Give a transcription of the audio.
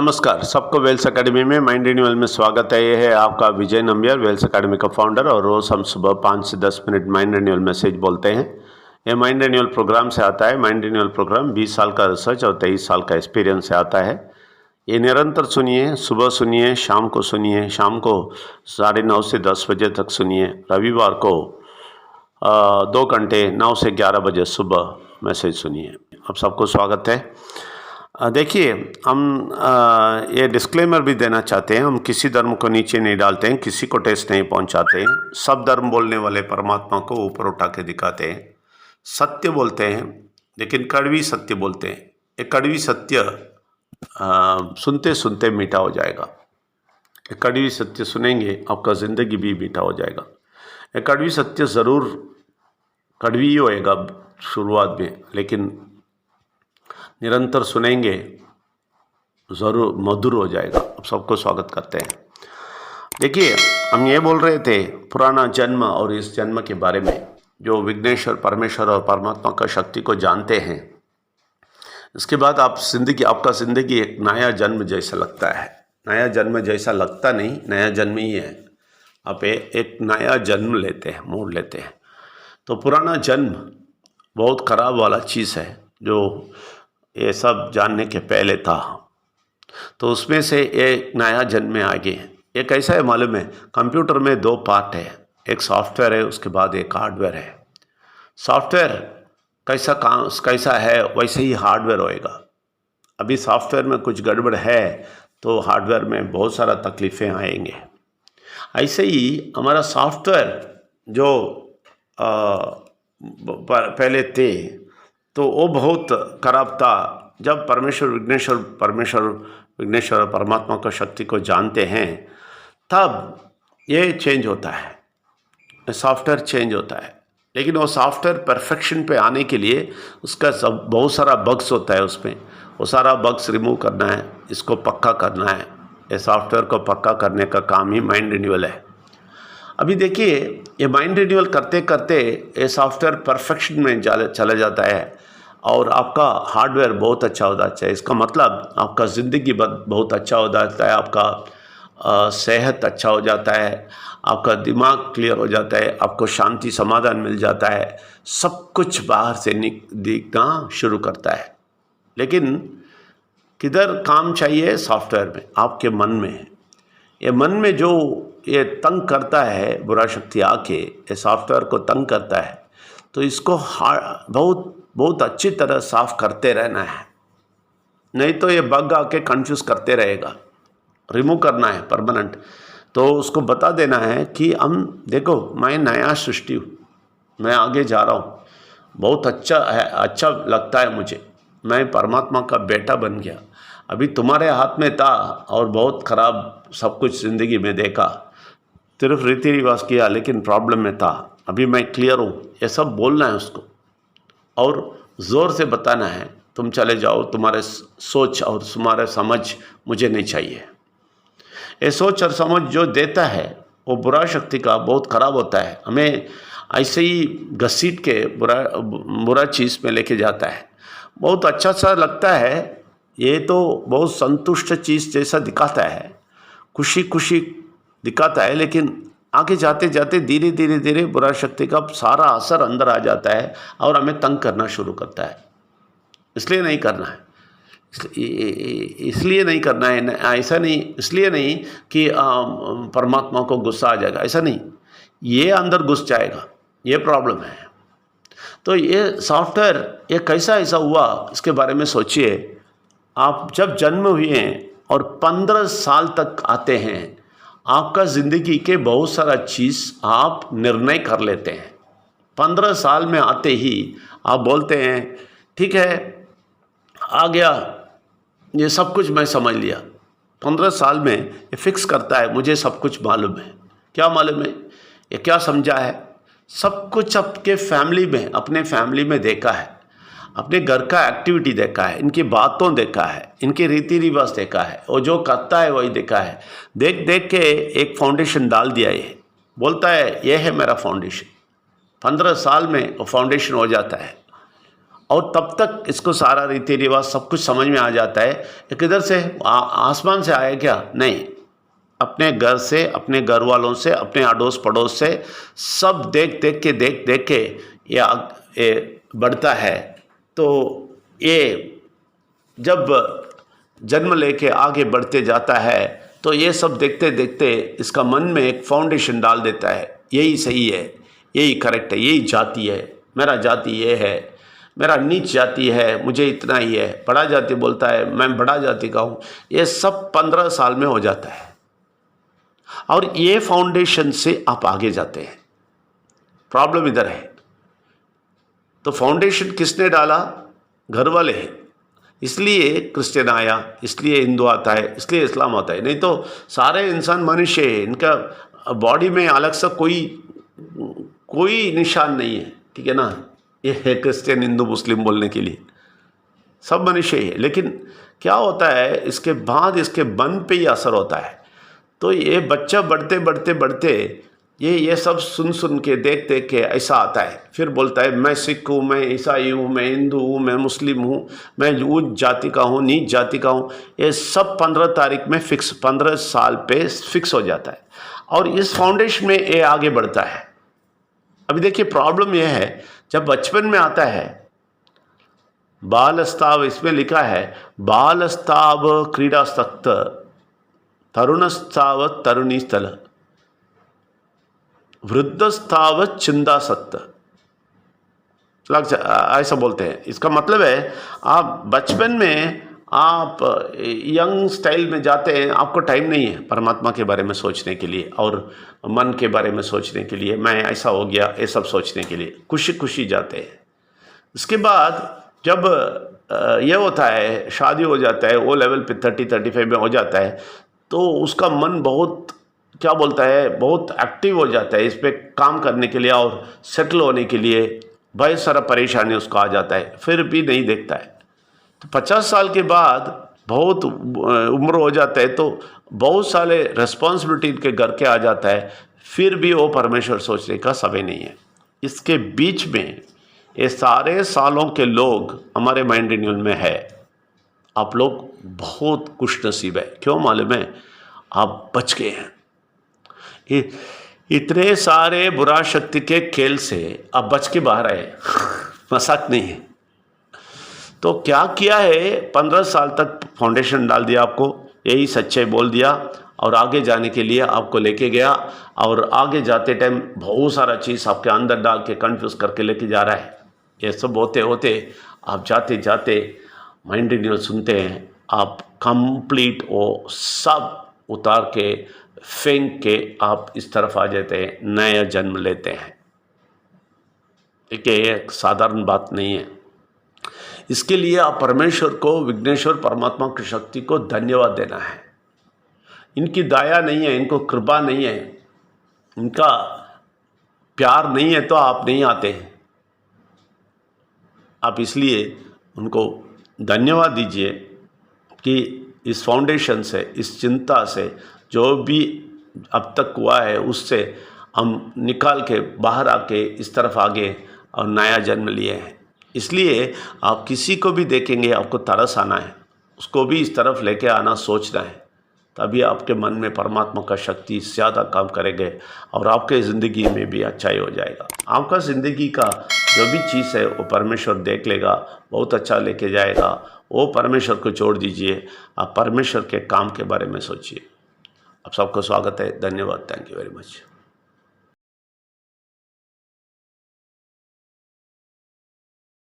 नमस्कार, सबको Wales academy में माइंड रिन्यूअल में स्वागत है। ये है आपका विजय नंबियार, वेल्स एकेडमी का फाउंडर। और रोज़ हम सुबह 5 से 10 मिनट माइंड रिन्यूअल मैसेज बोलते हैं। ये माइंड रिन्यूअल प्रोग्राम से आता है। माइंड रिन्यूअल प्रोग्राम 20 साल का रिसर्च और 23 साल का एक्सपीरियंस से आता है। ये निरंतर सुनिए, सुबह सुनिए, शाम को सुनिए। शाम को 9:30 से 10 बजे तक सुनिए। रविवार को 2 घंटे 9 से 11 बजे सुबह मैसेज सुनिए। आप सबको स्वागत है। देखिए, हम ये डिस्क्लेमर भी देना चाहते हैं, हम किसी धर्म को नीचे नहीं डालते हैं, किसी को ठेस नहीं पहुंचाते हैं। सब धर्म बोलने वाले परमात्मा को ऊपर उठा के दिखाते हैं। सत्य बोलते हैं, लेकिन कड़वी सत्य बोलते हैं। ये कड़वी सत्य सुनते सुनते मीठा हो जाएगा। ये कड़वी सत्य सुनेंगे, आपका ज़िंदगी भी मीठा हो जाएगा। ये कड़वी सत्य ज़रूर कड़वी ही होएगा शुरुआत में, लेकिन निरंतर सुनेंगे ज़रूर मधुर हो जाएगा। आप सबको स्वागत करते हैं। देखिए, हम ये बोल रहे थे पुराना जन्म और इस जन्म के बारे में। जो विघ्नेश्वर परमेश्वर और परमात्मा का शक्ति को जानते हैं, इसके बाद आपका ज़िंदगी एक नया जन्म जैसा लगता है। नया जन्म जैसा लगता नहीं, नया जन्म ही है। आप एक नया जन्म लेते हैं, मोड़ लेते हैं। तो पुराना जन्म बहुत ख़राब वाला चीज़ है, जो ये सब जानने के पहले था। तो उसमें से एक नया जन्म में आ गए। ये कैसा है मालूम है? कंप्यूटर में 2 पार्ट है, एक सॉफ्टवेयर है, उसके बाद एक हार्डवेयर है। सॉफ्टवेयर कैसा है वैसे ही हार्डवेयर होएगा। अभी सॉफ्टवेयर में कुछ गड़बड़ है तो हार्डवेयर में बहुत सारा तकलीफ़ें आएंगे। ऐसे ही हमारा सॉफ्टवेयर जो पहले थे तो वो बहुत खराब था। जब विघ्नेश्वर परमात्मा का शक्ति को जानते हैं, तब ये चेंज होता है, सॉफ्टवेयर चेंज होता है। लेकिन वो सॉफ्टवेयर परफेक्शन पे आने के लिए उसका बहुत सारा बग्स होता है। उसमें वो सारा बग्स रिमूव करना है, इसको पक्का करना है। ये सॉफ्टवेयर को पक्का करने का काम ही माइंड रिन्यूअल है। अभी देखिए, ये माइंड रिन्यूअल करते करते ये सॉफ्टवेयर परफेक्शन में चला जाता है और आपका हार्डवेयर बहुत अच्छा हो जाता है। इसका मतलब आपका ज़िंदगी बहुत अच्छा हो जाता है, आपका सेहत अच्छा हो जाता है, आपका दिमाग क्लियर हो जाता है, आपको शांति समाधान मिल जाता है। सब कुछ बाहर से दिखना शुरू करता है। लेकिन किधर काम चाहिए? सॉफ्टवेयर में, आपके मन में है। ये मन में जो ये तंग करता है, बुरा शक्ति आके ये सॉफ्टवेयर को तंग करता है, तो इसको बहुत अच्छी तरह साफ करते रहना है। नहीं तो ये बग आके कंफ्यूज करते रहेगा। रिमूव करना है परमानेंट। तो उसको बता देना है कि हम देखो, मैं नया सृष्टि हूँ, मैं आगे जा रहा हूँ, बहुत अच्छा है, अच्छा लगता है मुझे, मैं परमात्मा का बेटा बन गया। अभी तुम्हारे हाथ में था और बहुत ख़राब सब कुछ ज़िंदगी में देखा, सिर्फ रीति रिवाज किया, लेकिन प्रॉब्लम में था। अभी मैं क्लियर हूँ, ये सब बोलना है उसको और ज़ोर से बताना है, तुम चले जाओ, तुम्हारे सोच और तुम्हारे समझ मुझे नहीं चाहिए। ये सोच और समझ जो देता है वो बुरा शक्ति का बहुत ख़राब होता है। हमें ऐसे ही घसीट के बुरा चीज़ में लेके जाता है। बहुत अच्छा सा लगता है, ये तो बहुत संतुष्ट चीज़ जैसा दिखाता है, खुशी खुशी दिखाता है, लेकिन आगे जाते जाते धीरे धीरे बुरा शक्ति का सारा असर अंदर आ जाता है और हमें तंग करना शुरू करता है। इसलिए नहीं करना है, इसलिए नहीं करना है, ऐसा नहीं, इसलिए नहीं कि परमात्मा को गुस्सा आ जाएगा, ऐसा नहीं, ये अंदर घुस जाएगा, ये प्रॉब्लम है। तो ये सॉफ्टवेयर ये कैसा ऐसा हुआ, इसके बारे में सोचिए। आप जब जन्म हुए हैं और 15 साल तक आते हैं, आपका ज़िंदगी के बहुत सारा चीज़ आप निर्णय कर लेते हैं। 15 साल में आते ही आप बोलते हैं ठीक है, आ गया, ये सब कुछ मैं समझ लिया। 15 साल में ये फिक्स करता है, मुझे सब कुछ मालूम है। क्या मालूम है? ये क्या समझा है? सब कुछ आपके फैमिली में, अपने फैमिली में देखा है, अपने घर का एक्टिविटी देखा है, इनकी बातों देखा है, इनके रीति रिवाज देखा है, वो जो करता है वही देखा है। देख देख के एक फाउंडेशन डाल दिया। ये बोलता है ये है मेरा फाउंडेशन। 15 साल में वो फाउंडेशन हो जाता है। और तब तक इसको सारा रीति रिवाज सब कुछ समझ में आ जाता है। एक इधर से आसमान से आया क्या? नहीं, अपने घर से, अपने घर वालों से, अपने अड़ोस पड़ोस से सब देख देख के ये बढ़ता है। तो ये जब जन्म लेके आगे बढ़ते जाता है तो ये सब देखते देखते इसका मन में एक फाउंडेशन डाल देता है, यही सही है, यही करेक्ट है, यही जाति है, मेरा जाति ये है, मेरा नीच जाति है, मुझे इतना ही है। बड़ा जाति बोलता है मैं बड़ा जाति का हूँ। ये सब 15 साल में हो जाता है और ये फाउंडेशन से आप आगे जाते हैं। प्रॉब्लम इधर है। तो फाउंडेशन किसने डाला? घर वाले हैं। इसलिए क्रिश्चियन आया, इसलिए हिंदू आता है, इसलिए इस्लाम आता है। नहीं तो सारे इंसान मनुष्य है, इनका बॉडी में अलग सा कोई निशान नहीं है, ठीक है ना। ये है क्रिश्चियन, हिंदू, मुस्लिम बोलने के लिए, सब मनुष्य है। लेकिन क्या होता है, इसके बाद इसके मन पे ही असर होता है। तो ये बच्चा बढ़ते ये सब सुन के देख के ऐसा आता है। फिर बोलता है मैं सिख हूँ, मैं ईसाई हूँ, मैं हिंदू हूँ, मैं मुस्लिम हूँ, मैं उच्च जाति का हूँ, नीच जाति का हूँ। ये सब 15 तारीख में फिक्स, 15 साल पे फिक्स हो जाता है और इस फाउंडेशन में ये आगे बढ़ता है। अभी देखिए प्रॉब्लम यह है, जब बचपन में आता है बालस्ताव, इसमें लिखा है बालस्ताव क्रीडास्तक्त तरुणस्ताव तरुणीस्थल वृद्धस्तावत चिंतासक्त, ऐसा बोलते हैं। इसका मतलब है आप बचपन में आप यंग स्टाइल में जाते हैं, आपको टाइम नहीं है परमात्मा के बारे में सोचने के लिए और मन के बारे में सोचने के लिए, मैं ऐसा हो गया ये सब सोचने के लिए खुशी जाते हैं। इसके बाद जब ये होता है, शादी हो जाता है, वो लेवल पे 30-35 में हो जाता है, तो उसका मन बहुत क्या बोलता है, बहुत एक्टिव हो जाता है इस पर काम करने के लिए और सेटल होने के लिए। बहुत सारा परेशानी उसको आ जाता है, फिर भी नहीं देखता है। तो 50 साल के बाद बहुत उम्र हो जाता है, तो बहुत सारे रिस्पॉन्सिबिलिटी के घर के आ जाता है, फिर भी वो परमेश्वर सोचने का समय नहीं है। इसके बीच में ये सारे सालों के लोग हमारे माइंड रिन्यूअल में है। आप लोग बहुत खुशनसीब है। क्यों मालूम है? आप बच गए हैं। इतने सारे बुरा शक्ति के खेल से आप बच के बाहर आए, मजाक नहीं है। तो क्या किया है, 15 साल तक फाउंडेशन डाल दिया, आपको यही सच्चाई बोल दिया और आगे जाने के लिए आपको लेके गया और आगे जाते टाइम बहुत सारा चीज़ आपके अंदर डाल के कंफ्यूज करके लेके जा रहा है। ये सब होते होते आप जाते माइंड रिन्यूअल सुनते हैं, आप कंप्लीट वो सब उतार के फेंक के आप इस तरफ आ जाते हैं, नया जन्म लेते हैं। ठीक है, ये एक साधारण बात नहीं है। इसके लिए आप परमेश्वर को, विघ्नेश्वर परमात्मा की शक्ति को धन्यवाद देना है। इनकी दया नहीं है, इनको कृपा नहीं है, इनका प्यार नहीं है तो आप नहीं आते हैं। आप इसलिए उनको धन्यवाद दीजिए कि इस फाउंडेशन से, इस चिंता से, जो भी अब तक हुआ है उससे हम निकाल के बाहर आके इस तरफ आगे और नया जन्म लिए हैं। इसलिए आप किसी को भी देखेंगे आपको तरस आना है, उसको भी इस तरफ लेके आना, सोचना है, तभी आपके मन में परमात्मा का शक्ति ज़्यादा काम करेंगे और आपके ज़िंदगी में भी अच्छाई हो जाएगा। आपका ज़िंदगी का जो भी चीज़ है वो परमेश्वर देख लेगा, बहुत अच्छा लेके जाएगा। वो परमेश्वर को छोड़ दीजिए, आप परमेश्वर के काम के बारे में सोचिए। आप सबको स्वागत है, धन्यवाद, थैंक यू वेरी मच।